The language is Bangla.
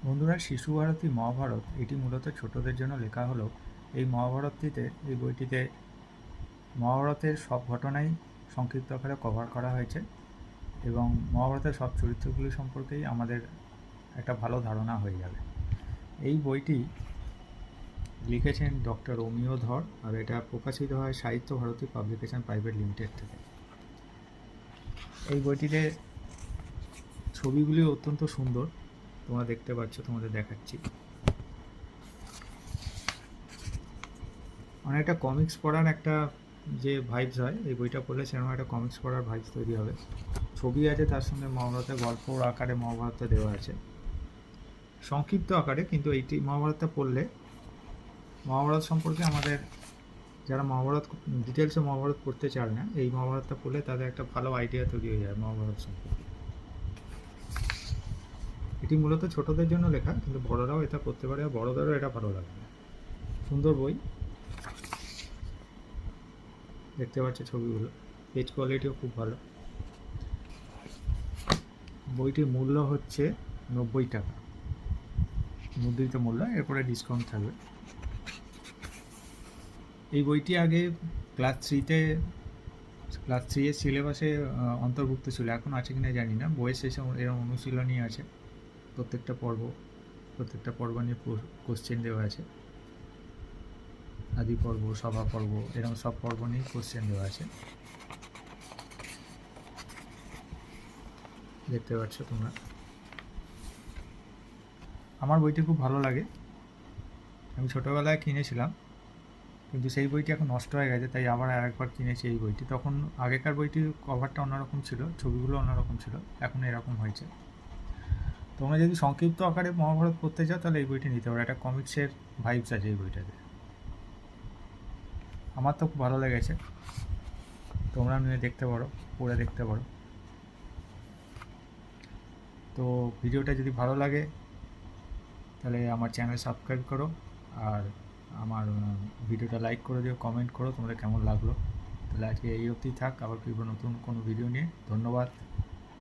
বন্ধুরা, শিশু ভারতী মহাভারত এটি মূলত ছোটদের জন্য লেখা হলেও এই বইটিতে মহাভারতের সব ঘটনাই সংক্ষিপ্ত আকারে কভার করা হয়েছে এবং মহাভারতের সব চরিত্রগুলি সম্পর্কেই আমাদের একটা ভালো ধারণা হয়ে যাবে। এই বইটি লিখেছেন ডক্টর অমিয় ধর, আর এটা প্রকাশিত হয় সাহিত্য ভারতী পাবলিকেশন প্রাইভেট লিমিটেড থেকে। এই বইটিতে ছবিগুলি অত্যন্ত সুন্দর, তোমরা দেখতে পাচ্ছ, তোমাদের দেখাচ্ছি। অনেকটা কমিক্স পড়ার একটা যে ভাইবস হয়, এই বইটা পড়লে সেরকম একটা কমিক্স পড়ার ভাইবস তৈরি হবে। ছবি আছে, তার সঙ্গে মহাভারতের গল্প আকারে মহাভারতটা দেওয়া আছে সংক্ষিপ্ত আকারে, কিন্তু এইটি মহাভারতটা পড়লে মহাভারত সম্পর্কে আমাদের যারা মহাভারত ডিটেলসে মহাভারত পড়তে চায় না, এই মহাভারতটা পড়লে তাদের একটা ভালো আইডিয়া তৈরি হয়ে যায় মহাভারত সম্পর্কে। এটি মূলত ছোটদের জন্য লেখা, কিন্তু বড়রাও এটা পড়তে পারে, আর বড়দেরও এটা ভালো লাগবে। সুন্দর বই, দেখতে পাচ্ছে ছবিগুলো, পেজ কোয়ালিটিও খুব ভালো। বইটির মূল্য হচ্ছে 90 টাকা, মুদ্রিত মূল্য, এরপরে ডিসকাউন্ট থাকবে। এই বইটি আগে ক্লাস থ্রি এর সিলেবাসে অন্তর্ভুক্ত ছিল, এখন আছে কিনা জানি না। বইয়ের শেষে এরকম অনুশীলনী আছে, প্রত্যেকটা পর্ব নিয়ে কোশ্চেন দেওয়া আছে। আদি পর্ব, সভা পর্ব, এরকম সব পর্ব নিয়ে কোশ্চেন দেওয়া আছে, দেখতে পাচ্ছ তোমরা। আমার বইটি খুব ভালো লাগে, আমি ছোটোবেলায় কিনেছিলাম, কিন্তু সেই বইটি এখন নষ্ট হয়ে গেছে, তাই আবার আরেকবার কিনেছি এই বইটি। তখন আগেকার বইটির কভারটা অন্যরকম ছিল, ছবিগুলো অন্যরকম ছিল, এখন এরকম হয়েছে। তোমরা যদি সংক্ষিপ্ত আকারে মহাভারত পড়তে চাও তাহলে এই বইটি নিতে পারো, একটা কমিক্সের ভাইবস আছে এই বইটাতে। আমার তো খুব ভালো লেগেছে, তোমরা নিয়ে দেখতে পারো, পড়ে দেখতে পারো। তো ভিডিওটা যদি ভালো লাগে তাহলে আমার চ্যানেল সাবস্ক্রাইব করো, আর আমার ভিডিওটা লাইক করে দিও, কমেন্ট করো তোমাদের কেমন লাগলো। তাহলে আজকে এই অবধি থাক, আবার ফিরবো নতুন কোনো ভিডিও নিয়ে। ধন্যবাদ।